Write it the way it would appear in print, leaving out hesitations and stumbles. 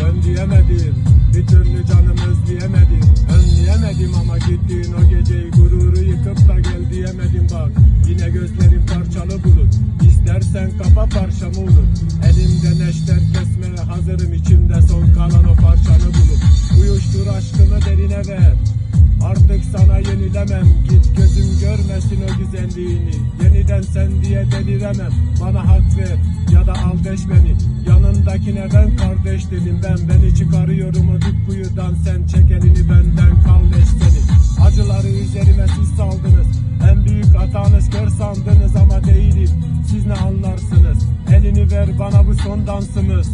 Ben diyemedim, bir türlü canım özleyemedim. Önleyemedim ama gittiğin o geceyi, gururu yıkıp da gel diyemedim bak. Yine gözlerim parçalı bulut, İstersen kapa parçamı unut. Elimde neşter kesmeye hazırım, içimde son kalan o parçanı bulup. Uyuştur aşkını derine ver, artık sana yenilemem. Git gözüm görmesin o güzelliğini, yeniden sen diye deliremem. Bana hak ver ya da al deş beni, yanındakine ben kardeş dedim. Beni çıkarıyorum o dik kuyudan, sen çek elini benden, kalleş seni. Acıları üzerime siz saldınız, en büyük hatanız kör sandınız ama değilim. Siz ne anlarsınız, elini ver bana, bu son dansımız.